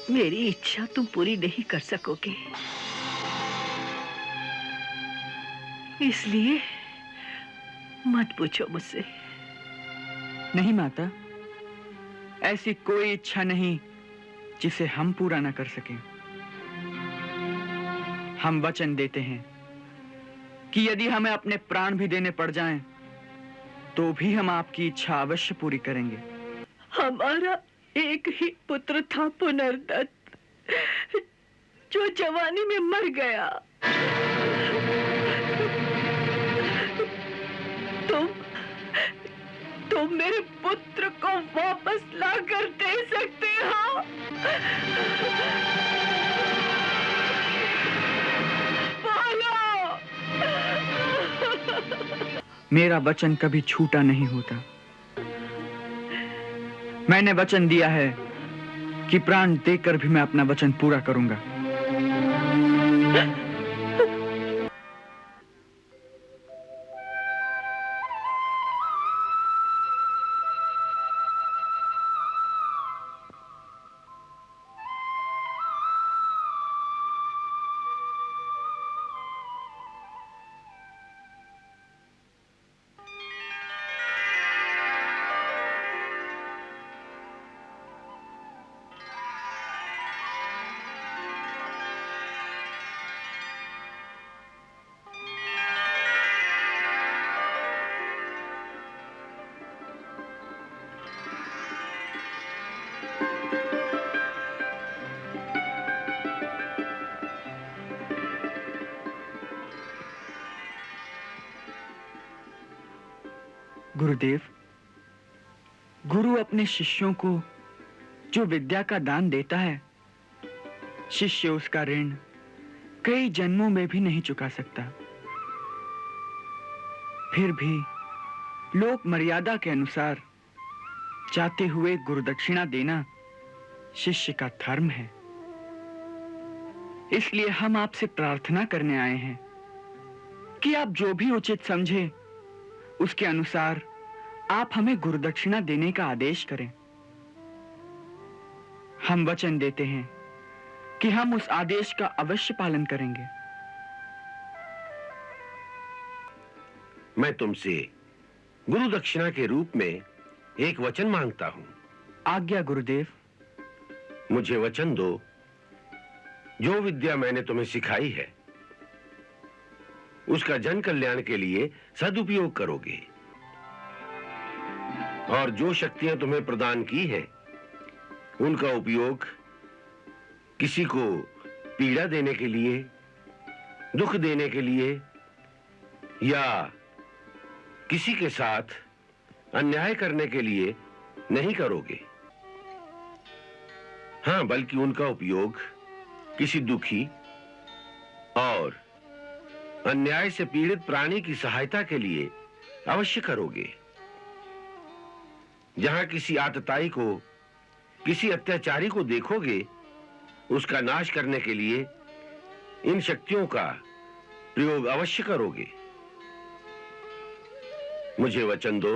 मेरी इच्छा तुम पूरी नहीं कर सकोगे, इसलिए मत पूछो मुझसे। नहीं माता, ऐसी कोई इच्छा नहीं जिसे हम पूरा न कर सकें। हम वचन देते हैं कि यदि हमें अपने प्राण भी देने पड़ जाएं, तो भी हम आपकी इच्छा अवश्य पूरी करेंगे। हमारा एक ही पुत्र था पुनर्दत्त, जो जवानी में मर गया। तुम तुम मेरे पुत्र को वापस ला कर दे सकते हो। बोलो। मेरा वचन कभी छूटा नहीं होता। मैंने वचन दिया है कि प्राण देकर भी मैं अपना वचन पूरा करूंगा। गुरुदेव, गुरु अपने शिष्यों को जो विद्या का दान देता है, शिष्य उसका ऋण कई जन्मों में भी नहीं चुका सकता। फिर भी लोक मर्यादा के अनुसार चाहते हुए गुरुदक्षिणा देना शिष्य का धर्म है। इसलिए हम आपसे प्रार्थना करने आए हैं कि आप जो भी उचित समझे उसके अनुसार आप हमें गुरुदक्षिणा देने का आदेश करें। हम वचन देते हैं कि हम उस आदेश का अवश्य पालन करेंगे। मैं तुमसे गुरुदक्षिणा के रूप में एक वचन मांगता हूं। आज्ञा गुरुदेव। मुझे वचन दो, जो विद्या मैंने तुम्हें सिखाई है उसका जन कल्याण के लिए सदुपयोग करोगे, और जो शक्तियां तुम्हें प्रदान की हैं उनका उपयोग किसी को पीड़ा देने के लिए, दुख देने के लिए या किसी के साथ अन्याय करने के लिए नहीं करोगे। हां, बल्कि उनका उपयोग किसी दुखी और अन्याय से पीड़ित प्राणी की सहायता के लिए अवश्य करोगे। जहां किसी आतताई को, किसी अत्याचारी को देखोगे, उसका नाश करने के लिए इन शक्तियों का प्रयोग अवश्य करोगे। मुझे वचन दो,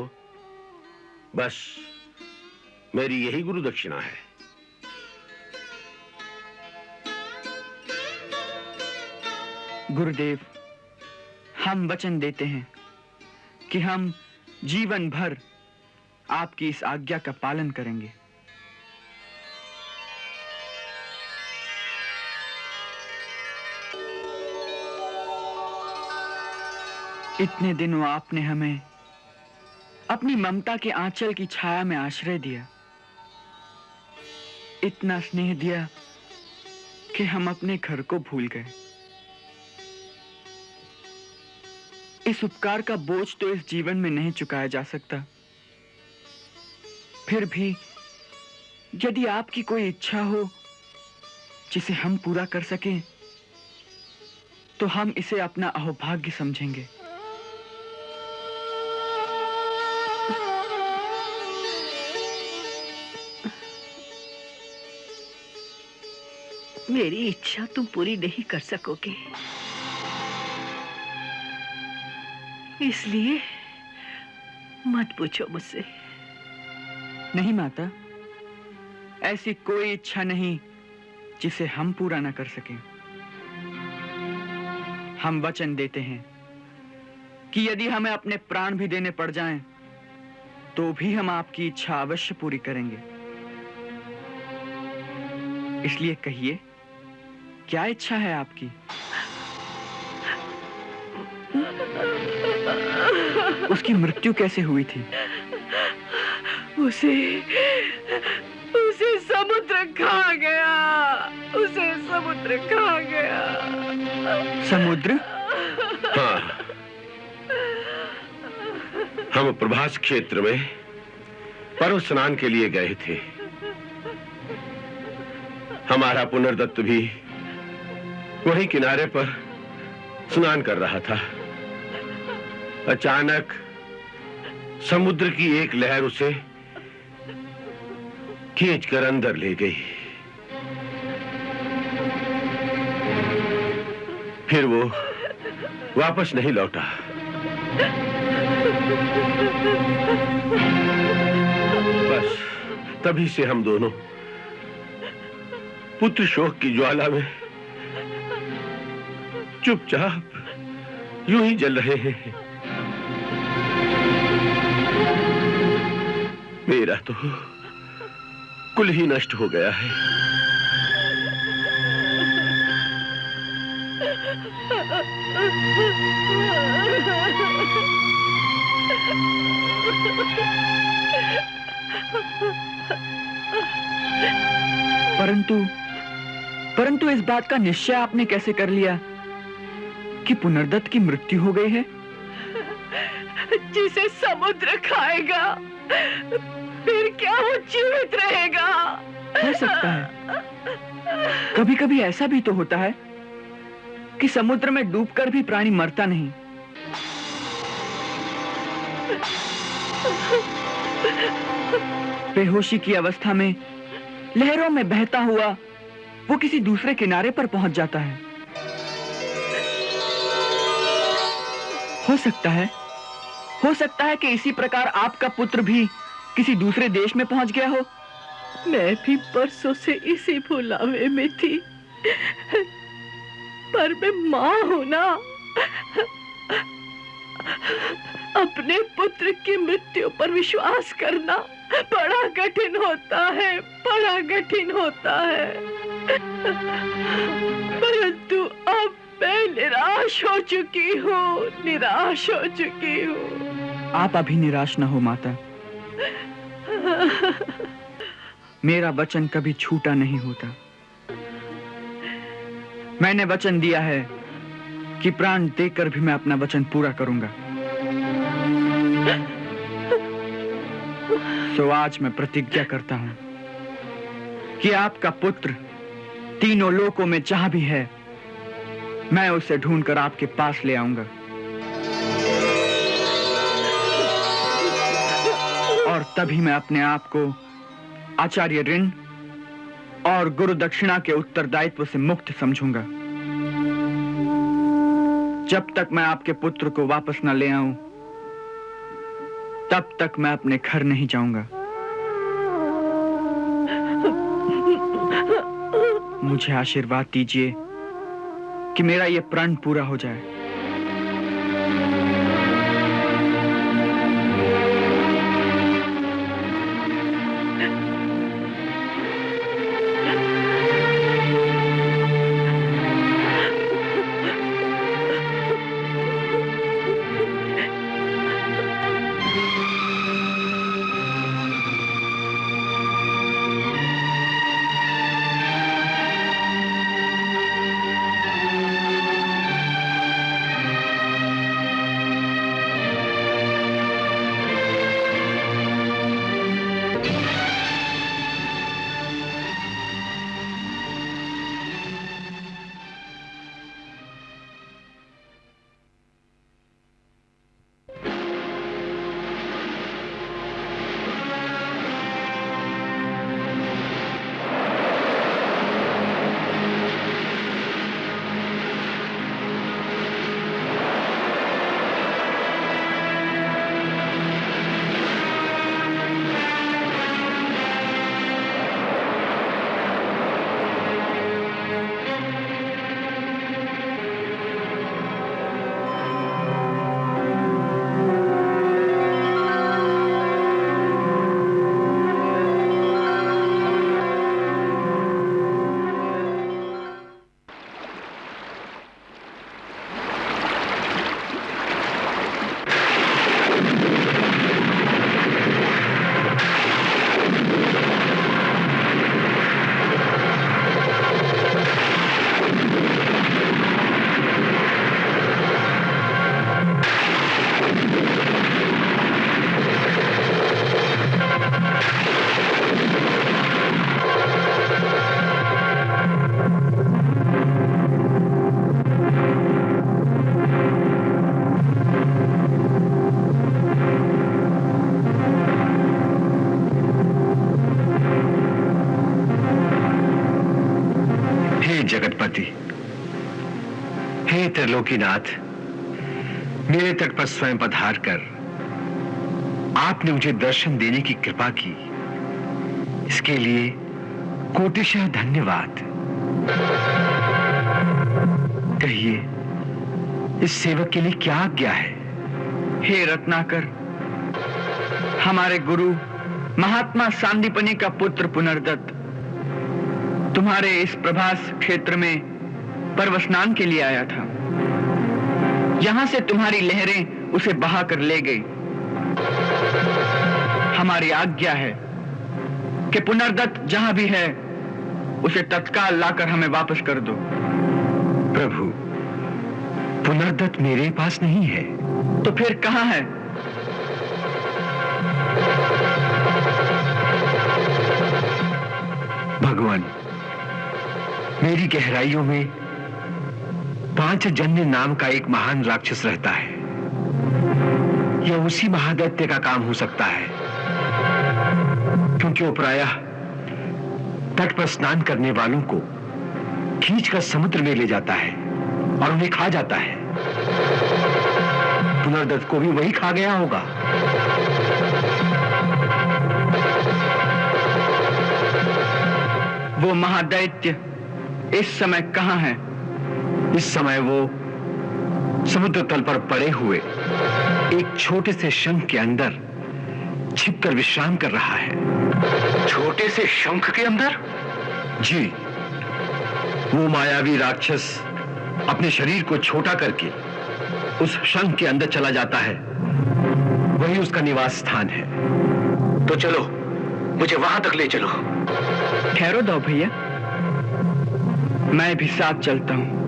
बस मेरी यही गुरुदक्षिणा है। गुरुदेव, हम वचन देते हैं कि हम जीवन भर आपकी इस आज्ञा का पालन करेंगे। इतने दिनों आपने हमें अपनी ममता के आंचल की छाया में आश्रय दिया, इतना स्नेह दिया कि हम अपने घर को भूल गए। इस उपकार का बोझ तो इस जीवन में नहीं चुकाया जा सकता। फिर भी यदि आपकी कोई इच्छा हो जिसे हम पूरा कर सकें, तो हम इसे अपना अहोभाग्य समझेंगे। मेरी इच्छा तुम पूरी नहीं कर सकोगे, इसलिए मत पूछो मुझसे। नहीं माता, ऐसी कोई इच्छा नहीं जिसे हम पूरा न कर सकें। हम वचन देते हैं कि यदि हमें अपने प्राण भी देने पड़ जाएं, तो भी हम आपकी इच्छा अवश्य पूरी करेंगे। इसलिए कहिए, क्या इच्छा है आपकी? उसकी मृत्यु कैसे हुई थी? उसे समुद्र खा गया। उसे समुद्र खा गया। समुद्र? हाँ, हम प्रभास क्षेत्र में पर्व स्नान के लिए गए थे। हमारा पुनर्दत्त भी वही किनारे पर स्नान कर रहा था। अचानक समुद्र की एक लहर उसे खींचकर अंदर ले गई। फिर वो वापस नहीं लौटा। बस तभी से हम दोनों पुत्र शोक की ज्वाला में चुपचाप यूं ही जल रहे हैं। मेरा तो कुल ही नष्ट हो गया है। परंतु इस बात का निश्चय आपने कैसे कर लिया कि पुनर्दत्त की मृत्यु हो गई है? जिसे समुद्र खाएगा, फिर क्या वो जीवित रहेगा? हो सकता है। कभी-कभी ऐसा भी तो होता है कि समुद्र में डूबकर भी प्राणी मरता नहीं। बेहोशी की अवस्था में लहरों में बहता हुआ वो किसी दूसरे किनारे पर पहुंच जाता है। हो सकता है कि इसी प्रकार आपका पुत्र भी किसी दूसरे देश में पहुंच गया हो। मैं भी परसों से इसी भुलावे में थी, पर मैं मां हूं ना। अपने पुत्र की मृत्यु पर विश्वास करना बड़ा कठिन होता है, बड़ा कठिन होता है। परंतु अब मैं निराश हो चुकी हूँ, निराश हो चुकी हूँ। आप अभी निराश न हो माता। मेरा वचन कभी छूटा नहीं होता। मैंने वचन दिया है कि प्राण देकर भी मैं अपना वचन पूरा करूंगा। सो आज मैं प्रतिज्ञा करता हूं कि आपका पुत्र तीनों लोकों में जहां भी है, मैं उसे ढूंढकर आपके पास ले आऊंगा। और तभी मैं अपने आप को आचार्य ऋण और गुरु दक्षिणा के उत्तरदायित्व से मुक्त समझूंगा। जब तक मैं आपके पुत्र को वापस न ले आऊं, तब तक मैं अपने घर नहीं जाऊंगा। मुझे आशीर्वाद दीजिए कि मेरा यह प्रण पूरा हो जाए। जगतपति, हे त्रिलोकीनाथ, मेरे तट पर स्वयं पधार कर आपने मुझे दर्शन देने की कृपा की, इसके लिए कोटिशः धन्यवाद। कहिए, इस सेवक के लिए क्या आज्ञा है? हे रत्नाकर, हमारे गुरु महात्मा सांदीपनि का पुत्र पुनर्दत्त तुम्हारे इस प्रभास क्षेत्र में पर्व स्नान के लिए आया था। यहां से तुम्हारी लहरें उसे बहा कर ले गई। हमारी आज्ञा है कि पुनर्दत्त जहां भी है उसे तत्काल लाकर हमें वापस कर दो। प्रभु, पुनर्दत्त मेरे पास नहीं है। तो फिर कहां है? भगवान, मेरी गहराइयों में पांचजन्य नाम का एक महान राक्षस रहता है। यह उसी महादैत्य का काम हो सकता है, क्योंकि वो प्रायः तट पर स्नान करने वालों को खींचकर समुद्र में ले जाता है और उन्हें खा जाता है। पुनर्दत्त को भी वही खा गया होगा। वो महादैत्य इस समय कहां है? इस समय वो समुद्र तल पर पड़े हुए एक छोटे से शंख के अंदर छिपकर विश्राम कर रहा है। छोटे से शंख के अंदर? जी, वो मायावी राक्षस अपने शरीर को छोटा करके उस शंख के अंदर चला जाता है। वही उसका निवास स्थान है। तो चलो, मुझे वहां तक ले चलो। ठहरो दो भैया, मैं भी साथ चलता हूं।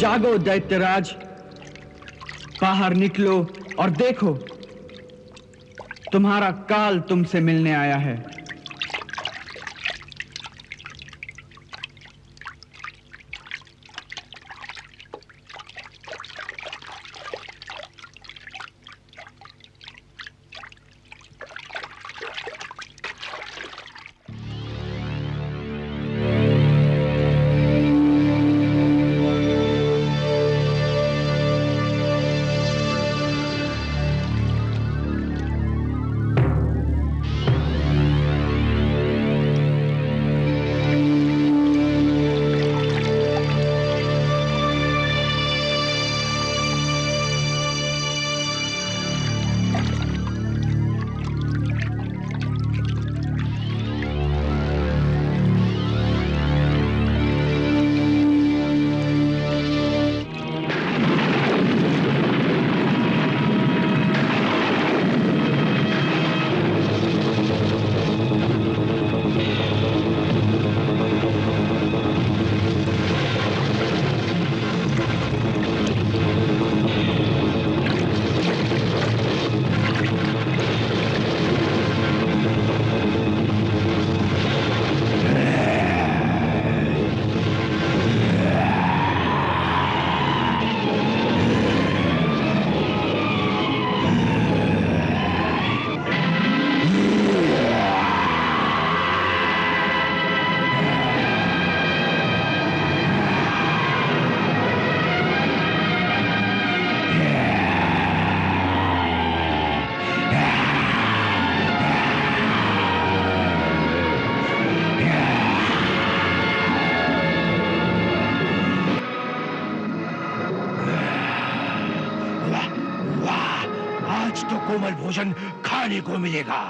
जागो दैत्यराज, बाहर निकलो और देखो, तुम्हारा काल तुमसे मिलने आया है। भोजन खाने को मिलेगा।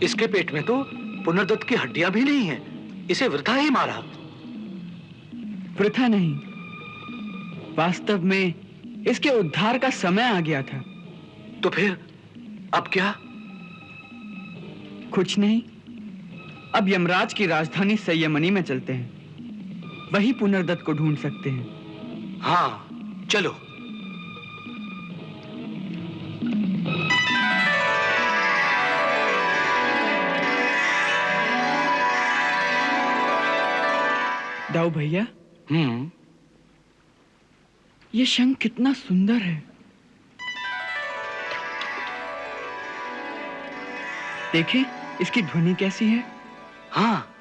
इसके पेट में तो पुनर्दत्त की हड्डियां भी नहीं हैं। इसे वृथा ही मारा। वृथा नहीं, वास्तव में इसके उद्धार का समय आ गया था। तो फिर अब क्या? कुछ नहीं, अब यमराज की राजधानी संयमनी में चलते हैं। वही पुनर्दत्त को ढूंढ सकते हैं। हाँ, चलो। दाऊ भैया, हम्म। ये शंख कितना सुंदर है। देखें, इसकी ध्वनि कैसी है। हाँ।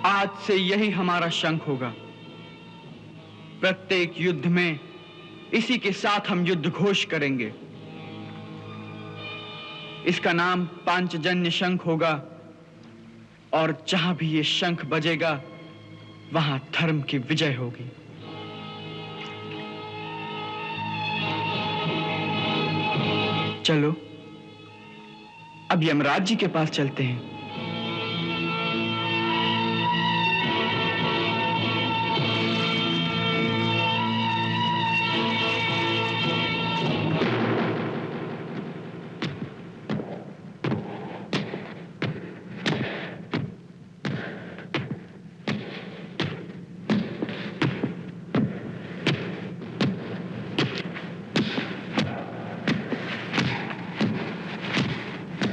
आज से यही हमारा शंख होगा। प्रत्येक युद्ध में इसी के साथ हम युद्ध घोष करेंगे। इसका नाम पांचजन्य शंख होगा और जहां भी ये शंख बजेगा वहां धर्म की विजय होगी। चलो अब यमराज जी के पास चलते हैं।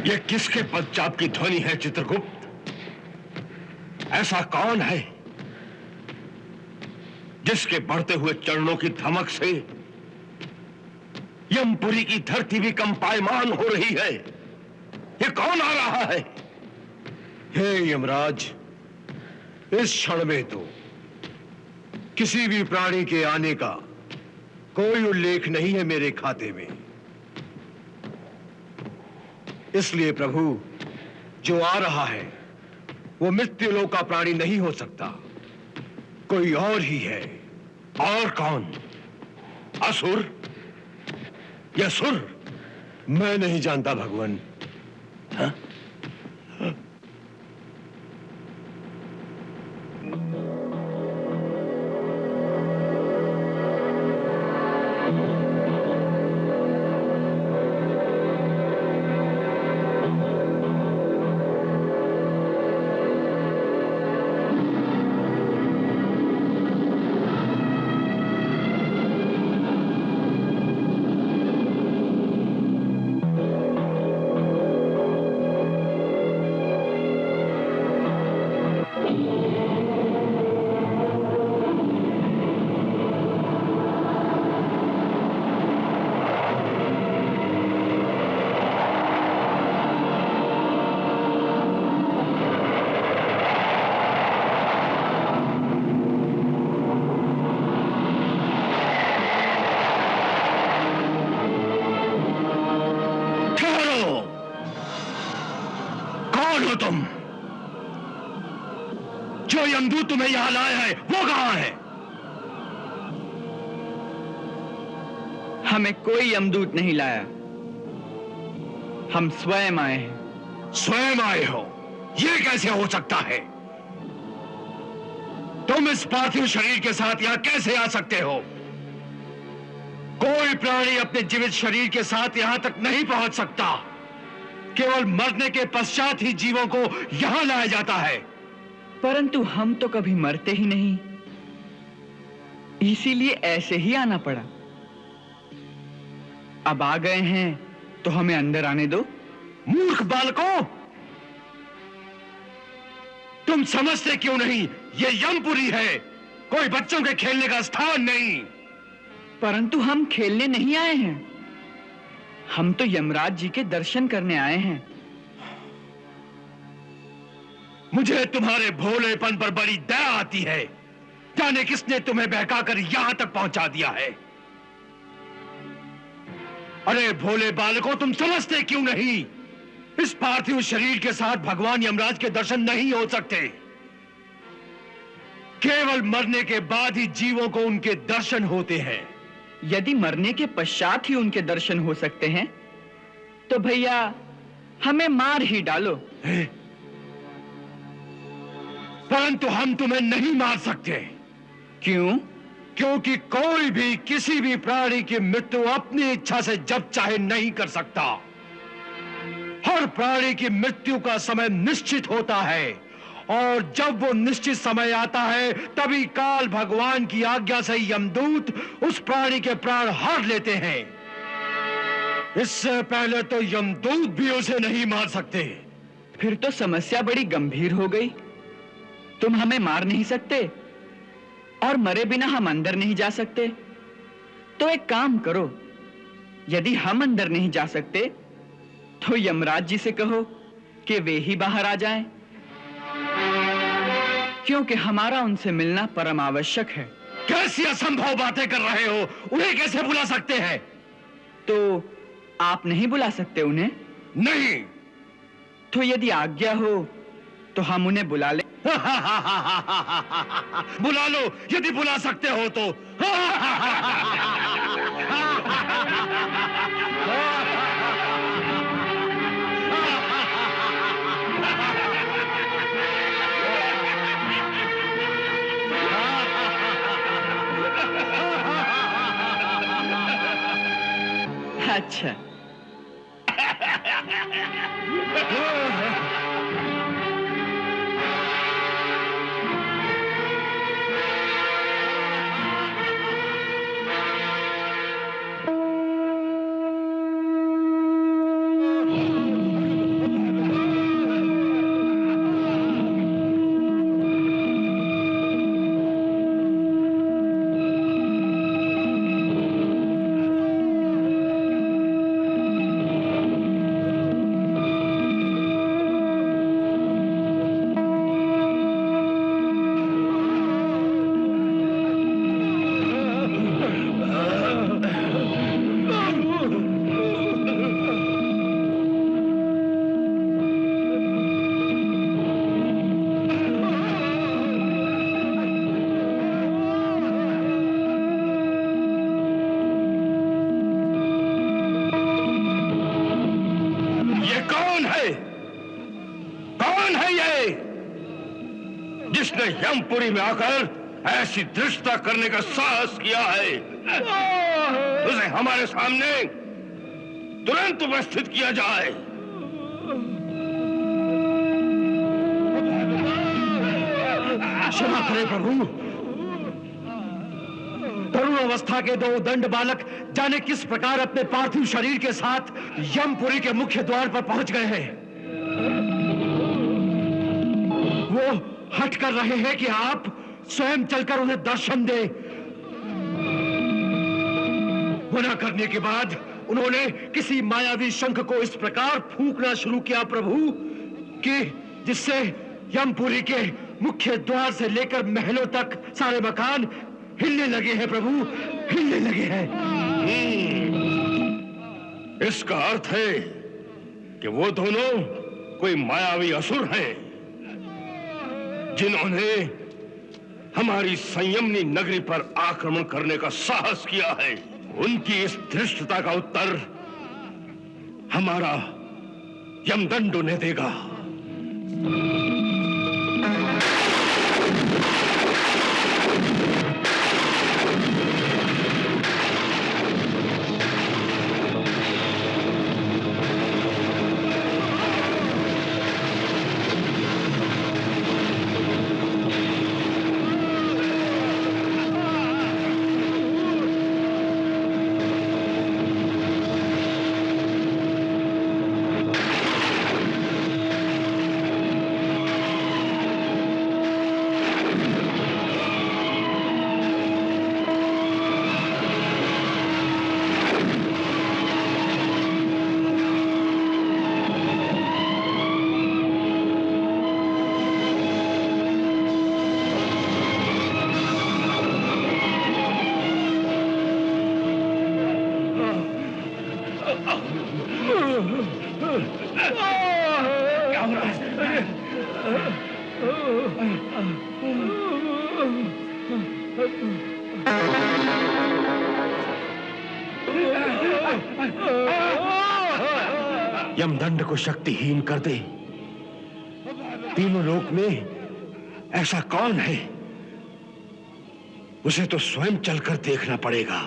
ये किसके पदचाप की ध्वनि है चित्रगुप्त? ऐसा कौन है जिसके बढ़ते हुए चरणों की धमक से यमपुरी की धरती भी कंपायमान हो रही है? ये कौन आ रहा है? हे यमराज, इस क्षण में तो किसी भी प्राणी के आने का कोई उल्लेख नहीं है मेरे खाते में। इसलिए प्रभु, जो आ रहा है वो मृत्युलोक का प्राणी नहीं हो सकता, कोई और ही है। और कौन? असुर या सुर? मैं नहीं जानता भगवान। हाँ? कौन हो तुम? जो यमदूत तुम्हें यहां लाया है वो कहां है? हमें कोई यमदूत नहीं लाया, हम स्वयं आए हैं। स्वयं आए हो? ये कैसे हो सकता है? तुम इस पार्थिव शरीर के साथ यहां कैसे आ सकते हो? कोई प्राणी अपने जीवित शरीर के साथ यहां तक नहीं पहुंच सकता। केवल मरने के पश्चात ही जीवों को यहां लाया जाता है। परंतु हम तो कभी मरते ही नहीं, इसीलिए ऐसे ही आना पड़ा। अब आ गए हैं तो हमें अंदर आने दो। मूर्ख बालकों, तुम समझते क्यों नहीं? ये यमपुरी है, कोई बच्चों के खेलने का स्थान नहीं। परंतु हम खेलने नहीं आए हैं, हम तो यमराज जी के दर्शन करने आए हैं। मुझे तुम्हारे भोलेपन पर बड़ी दया आती है। जाने किसने तुम्हें बहकाकर यहां तक पहुंचा दिया है। अरे भोले बालकों, तुम समझते क्यों नहीं? इस पार्थिव शरीर के साथ भगवान यमराज के दर्शन नहीं हो सकते। केवल मरने के बाद ही जीवों को उनके दर्शन होते हैं। यदि मरने के पश्चात ही उनके दर्शन हो सकते हैं तो भैया हमें मार ही डालो। परंतु हम तुम्हें नहीं मार सकते। क्यों? क्योंकि कोई भी किसी भी प्राणी की मृत्यु अपनी इच्छा से जब चाहे नहीं कर सकता। हर प्राणी की मृत्यु का समय निश्चित होता है, और जब वो निश्चित समय आता है तभी काल भगवान की आज्ञा से यमदूत उस प्राणी के प्राण हर लेते हैं। इससे पहले तो यमदूत भी उसे नहीं मार सकते। फिर तो समस्या बड़ी गंभीर हो गई। तुम हमें मार नहीं सकते और मरे बिना हम अंदर नहीं जा सकते। तो एक काम करो, यदि हम अंदर नहीं जा सकते तो यमराज जी से कहो कि वे ही बाहर आ जाएं, क्योंकि हमारा उनसे मिलना परम आवश्यक है। कैसी असंभव बातें कर रहे हो? उन्हें कैसे बुला सकते हैं? तो आप नहीं बुला सकते उन्हें? नहीं। तो यदि आज्ञा हो तो हम उन्हें बुला ले। बुला लो, यदि बुला सकते हो तो। अच्छा, जिसने यमपुरी में आकर ऐसी धृष्टता करने का साहस किया है, उसे हमारे सामने तुरंत उपस्थित किया जाए। क्षमा करें प्रभु। तरुण अवस्था के दो दंड बालक जाने किस प्रकार अपने पार्थिव शरीर के साथ यमपुरी के मुख्य द्वार पर पहुंच गए हैं। वो हट कर रहे हैं कि आप स्वयं चलकर उन्हें दर्शन दें। मना करने के बाद उन्होंने किसी मायावी शंख को इस प्रकार फूंकना शुरू किया प्रभु कि जिससे यमपुरी के मुख्य द्वार से लेकर महलों तक सारे मकान हिलने लगे हैं प्रभु, हिलने लगे हैं। इसका अर्थ है कि वो दोनों कोई मायावी असुर हैं जिन्होंने हमारी संयमनी नगरी पर आक्रमण करने का साहस किया है। उनकी इस धृष्टता का उत्तर हमारा यमदंड उन्हें देगा। यमदंड को शक्तिहीन कर दे। तीनों लोक में ऐसा कौन है? उसे तो स्वयं चलकर देखना पड़ेगा।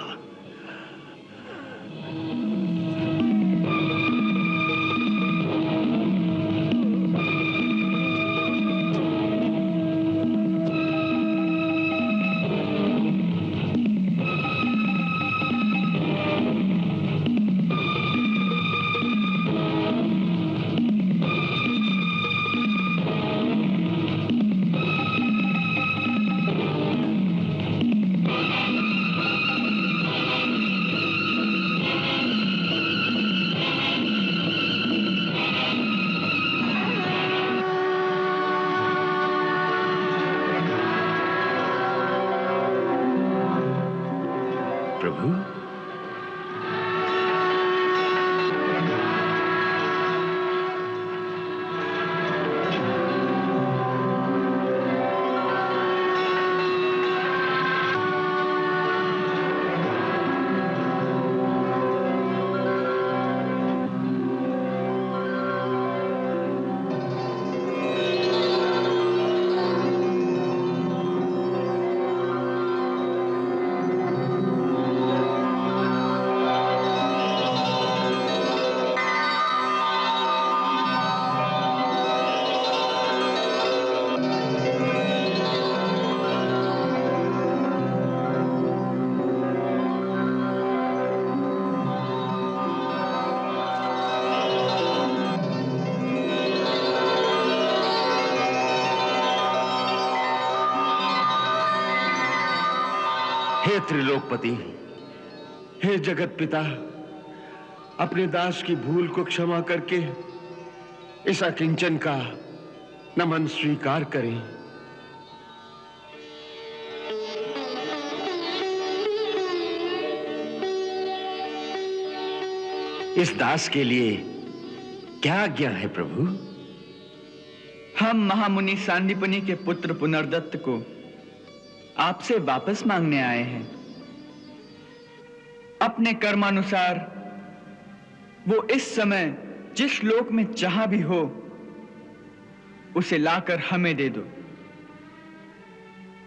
प्रभु, हे त्रिलोकपति, हे जगत पिता, अपने दास की भूल को क्षमा करके इस अकिंचन का नमन स्वीकार करें। इस दास के लिए क्या आज्ञा है प्रभु? हम महामुनि सांदीपनि के पुत्र पुनर्दत्त को आपसे वापस मांगने आए हैं। अपने कर्मानुसार वो इस समय जिस लोक में जहां भी हो उसे लाकर हमें दे दो,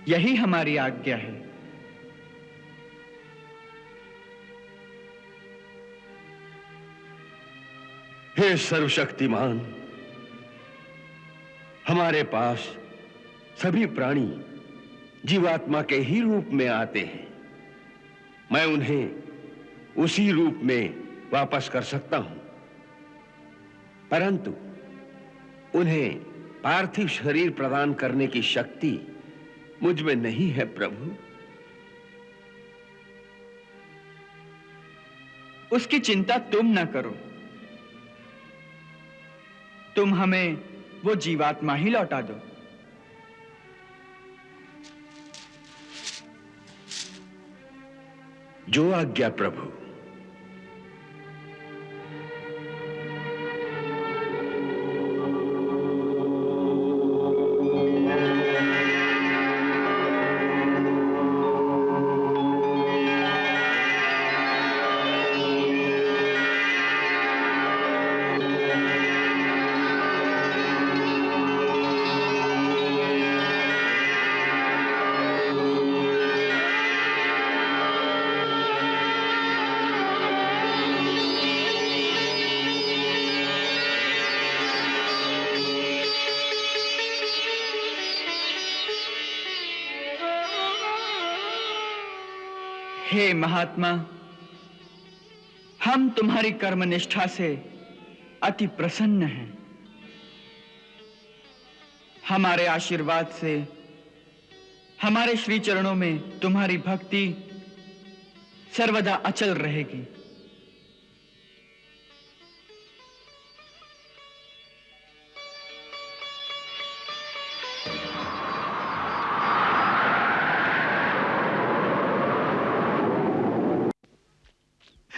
यही हमारी आज्ञा है। हे सर्वशक्तिमान, हमारे पास सभी प्राणी जीवात्मा के ही रूप में आते हैं। मैं उन्हें उसी रूप में वापस कर सकता हूं, परंतु उन्हें पार्थिव शरीर प्रदान करने की शक्ति मुझ में नहीं है प्रभु। उसकी चिंता तुम न करो, तुम हमें वो जीवात्मा ही लौटा दो। जो आज्ञा प्रभु। हे महात्मा, हम तुम्हारी कर्मनिष्ठा से अति प्रसन्न हैं। हमारे आशीर्वाद से हमारे श्री चरणों में तुम्हारी भक्ति सर्वदा अचल रहेगी।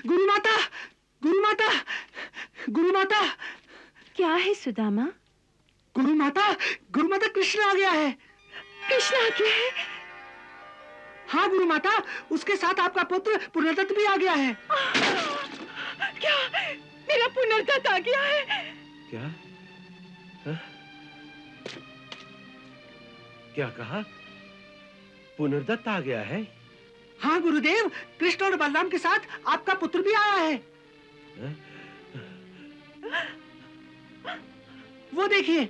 गुरु माता, गुरु माता, गुरु माता, क्या है सुदामा? गुरु माता, गुरु माता, कृष्ण आ गया है। कृष्ण आ गया है? हाँ गुरु माता, उसके साथ आपका पुत्र पुनर्दत्त भी आ गया है। क्या मेरा पुनर्दत्त आ गया है? क्या? हा? क्या कहा? पुनर्दत्त आ गया है? हाँ गुरुदेव, कृष्ण और बलराम के साथ आपका पुत्र भी आया है। हा? वो देखिए।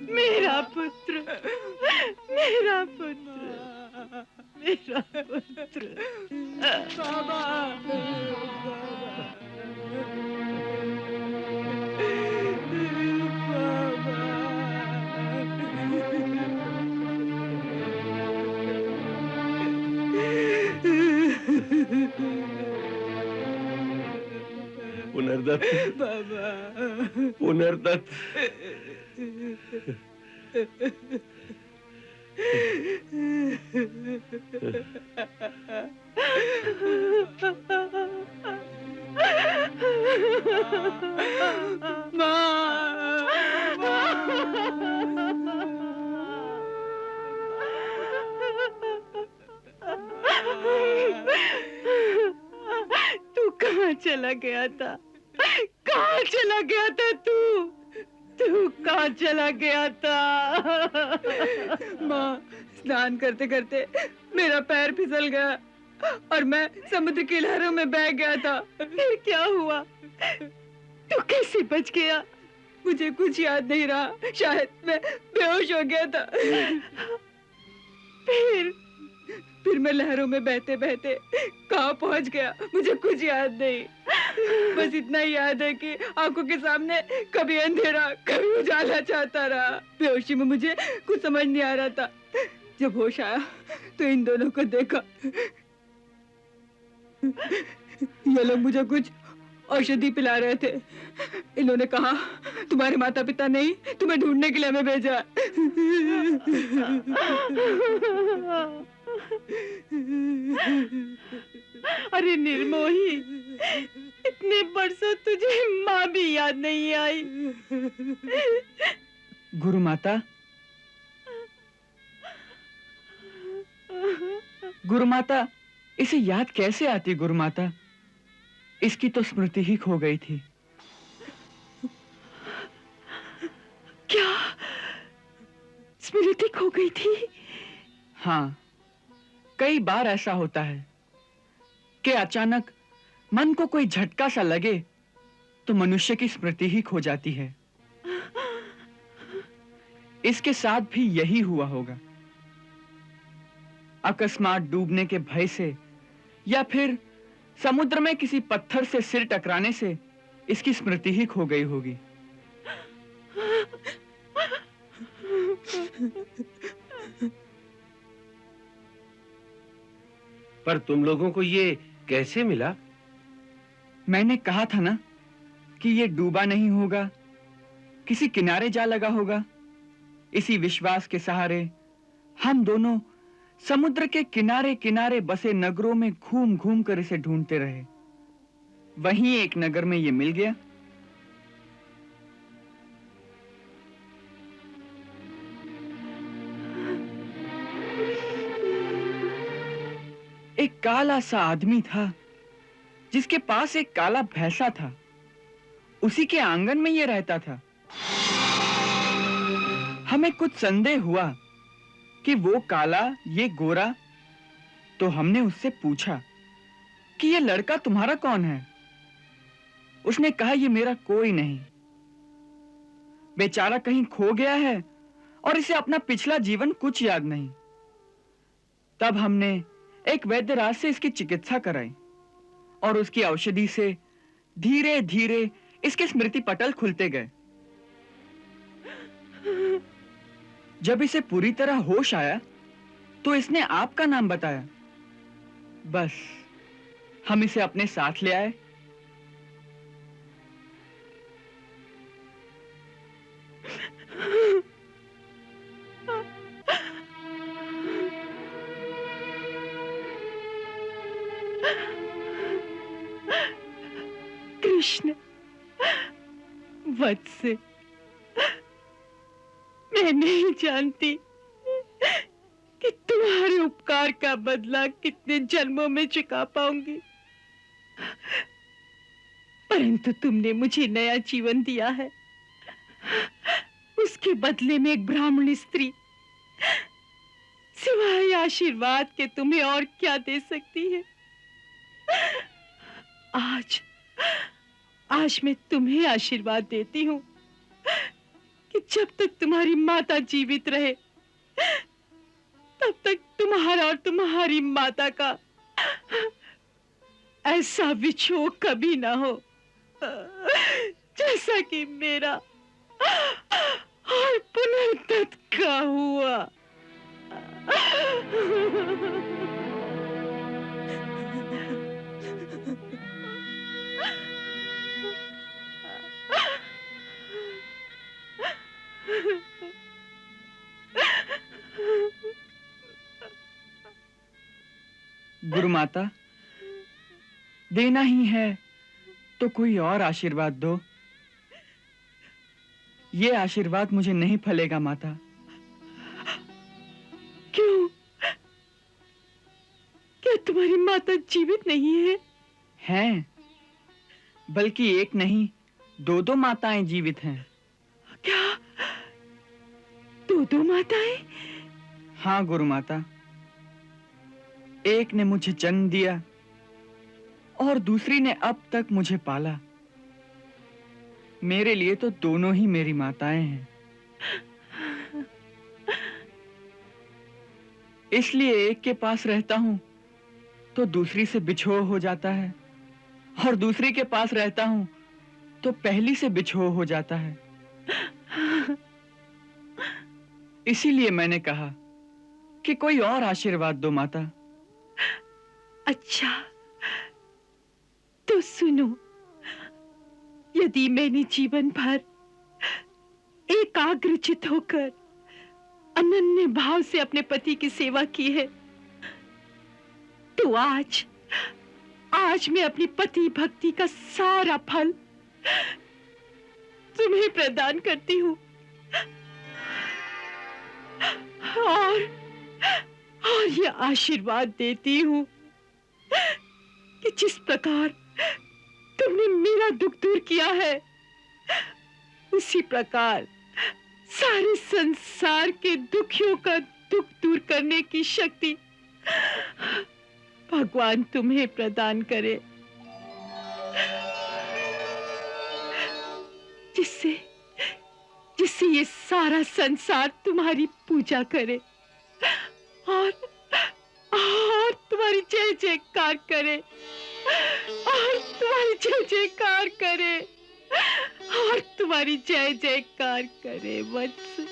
मेरा पुत्र, मेरा पुत्र, मेरा पुत्र। बाबा, पुनर्दत्त, बाबा, पुनर्दत्त। तू कहाँ चला गया था? कहाँ चला गया था तू? तू कहाँ चला गया था? माँ, स्नान करते करते मेरा पैर फिसल गया और मैं समुद्र की लहरों में बह गया था। फिर क्या हुआ? तू कैसे बच गया? मुझे कुछ याद नहीं रहा, शायद मैं बेहोश हो गया था। फिर मैं लहरों में बहते बहते कहाँ पहुंच गया, मुझे कुछ याद नहीं। बस इतना ही याद है कि आंखों के सामने कभी अंधेरा कभी उजाला चाहता रहा। बेहोशी में मुझे कुछ समझ नहीं आ रहा था। जब होश आया तो इन दोनों को देखा। ये लोग मुझे कुछ औषधि पिला रहे थे। इन्होंने कहा तुम्हारे माता पिता नहीं तुम्हें ढूंढने के लिए हमें भेजा। अरे निर्मोही, इतने बरसों तुझे माँ भी याद नहीं आई। गुरु माता, गुरु माता, इसे याद कैसे आती गुरु माता? इसकी तो स्मृति ही खो गई थी। क्या स्मृति खो गई थी? हाँ, कई बार ऐसा होता है कि अचानक मन को कोई झटका सा लगे तो मनुष्य की स्मृति ही खो जाती है। इसके साथ भी यही हुआ होगा। अकस्मात डूबने के भय से या फिर समुद्र में किसी पत्थर से सिर टकराने से इसकी स्मृति ही खो गई होगी। पर तुम लोगों को ये कैसे मिला? मैंने कहा था ना कि ये डूबा नहीं होगा, किसी किनारे जा लगा होगा। इसी विश्वास के सहारे हम दोनों समुद्र के किनारे किनारे बसे नगरों में घूम घूम कर इसे ढूंढते रहे। वहीं एक नगर में ये मिल गया। एक काला सा आदमी था जिसके पास एक काला भैंसा था। उसी के आंगन में ये रहता था। हमें कुछ संदेह हुआ कि वो काला ये गोरा, तो हमने उससे पूछा कि ये लड़का तुम्हारा कौन है? उसने कहा ये मेरा कोई नहीं, बेचारा कहीं खो गया है और इसे अपना पिछला जीवन कुछ याद नहीं। तब हमने एक वैद्यराज से इसकी चिकित्सा कराई और उसकी औषधि से धीरे धीरे इसके स्मृति पटल खुलते गए। जब इसे पूरी तरह होश आया तो इसने आपका नाम बताया। बस हम इसे अपने साथ ले आए। कृष्ण वत्स, मैं नहीं जानती कि तुम्हारे उपकार का बदला कितने जन्मों में चुका पाऊंगी, परंतु तुमने मुझे नया जीवन दिया है। उसके बदले में एक ब्राह्मण स्त्री सिवाय आशीर्वाद के तुम्हें और क्या दे सकती है? आज मैं तुम्हें आशीर्वाद देती हूँ कि जब तक तुम्हारी माता जीवित रहे तब तक तुम्हारा और तुम्हारी माता का ऐसा विछोह कभी ना हो जैसा कि मेरा और पुनर्दत्त का हुआ। गुरु माता, देना ही है तो कोई और आशीर्वाद दो। ये आशीर्वाद मुझे नहीं फलेगा माता। क्यों? क्या तुम्हारी माता जीवित नहीं है? हैं, बल्कि एक नहीं दो माताएं जीवित हैं। क्या दो माताएं? हाँ गुरु माता, एक ने मुझे जन्म दिया और दूसरी ने अब तक मुझे पाला। मेरे लिए तो दोनों ही मेरी माताएं हैं। इसलिए एक के पास रहता हूं तो दूसरी से बिछोह हो जाता है और दूसरी के पास रहता हूं तो पहली से बिछोह हो जाता है। इसीलिए मैंने कहा कि कोई और आशीर्वाद दो माता। अच्छा तो सुनो, यदि मैंने जीवन भर एकाग्रचित होकर अनन्य भाव से अपने पति की सेवा की है तो आज आज मैं अपनी पति भक्ति का सारा फल तुम्हें प्रदान करती हूँ। और ये आशीर्वाद देती हूँ कि जिस प्रकार तुमने मेरा दुख दूर किया है, उसी प्रकार सारे संसार के दुखियों का दुख दूर करने की शक्ति भगवान तुम्हें प्रदान करे, जिससे जिससे ये सारा संसार तुम्हारी पूजा करे और तुम्हारी जय जयकार करे, और तुम्हारी जय जयकार करे, और तुम्हारी जय जयकार करे वत्स।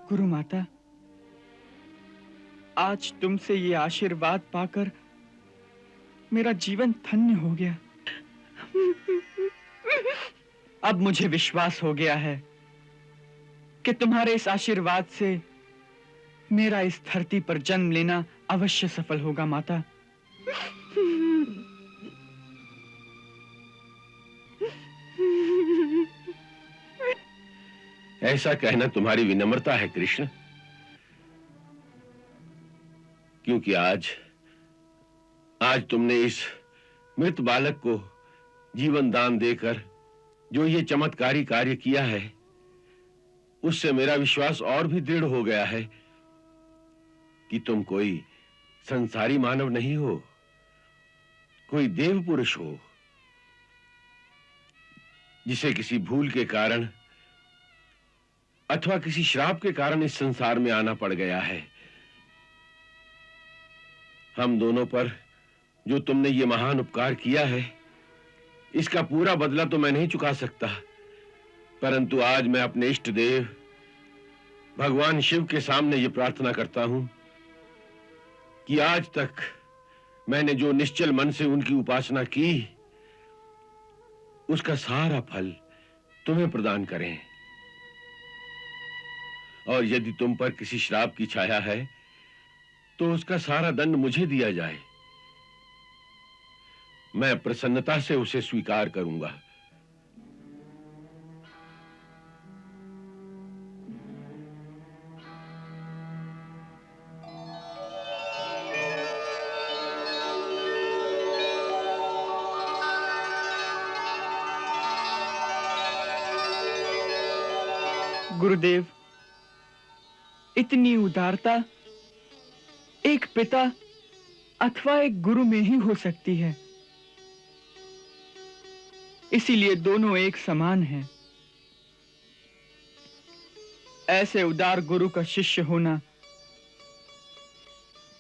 गुरु माता, आज तुमसे ये आशीर्वाद पाकर मेरा जीवन धन्य हो गया। अब मुझे विश्वास हो गया है कि तुम्हारे इस आशीर्वाद से मेरा इस धरती पर जन्म लेना अवश्य सफल होगा माता। ऐसा कहना तुम्हारी विनम्रता है कृष्ण, क्योंकि आज तुमने इस मृत बालक को जीवन दान देकर जो ये चमत्कारी कार्य किया है, उससे मेरा विश्वास और भी दृढ़ हो गया है कि तुम कोई संसारी मानव नहीं हो, कोई देव पुरुष हो, जिसे किसी भूल के कारण अथवा किसी श्राप के कारण इस संसार में आना पड़ गया है। हम दोनों पर जो तुमने ये महान उपकार किया है, इसका पूरा बदला तो मैं नहीं चुका सकता, परंतु आज मैं अपने इष्ट देव भगवान शिव के सामने ये प्रार्थना करता हूं कि आज तक मैंने जो निश्चल मन से उनकी उपासना की, उसका सारा फल तुम्हें प्रदान करें। और यदि तुम पर किसी श्राप की छाया है, तो उसका सारा दंड मुझे दिया जाए। मैं प्रसन्नता से उसे स्वीकार करूंगा। गुरुदेव, इतनी उदारता एक पिता अथवा एक गुरु में ही हो सकती है, इसीलिए दोनों एक समान हैं। ऐसे उदार गुरु का शिष्य होना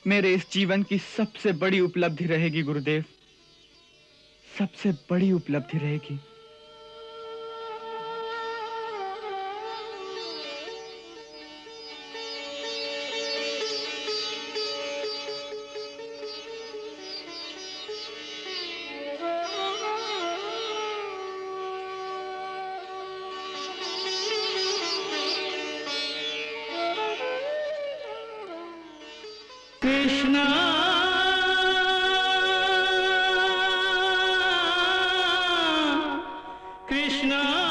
मेरे इस जीवन की सबसे बड़ी उपलब्धि रहेगी गुरुदेव, सबसे बड़ी उपलब्धि रहेगी। कृष्णा कृष्णा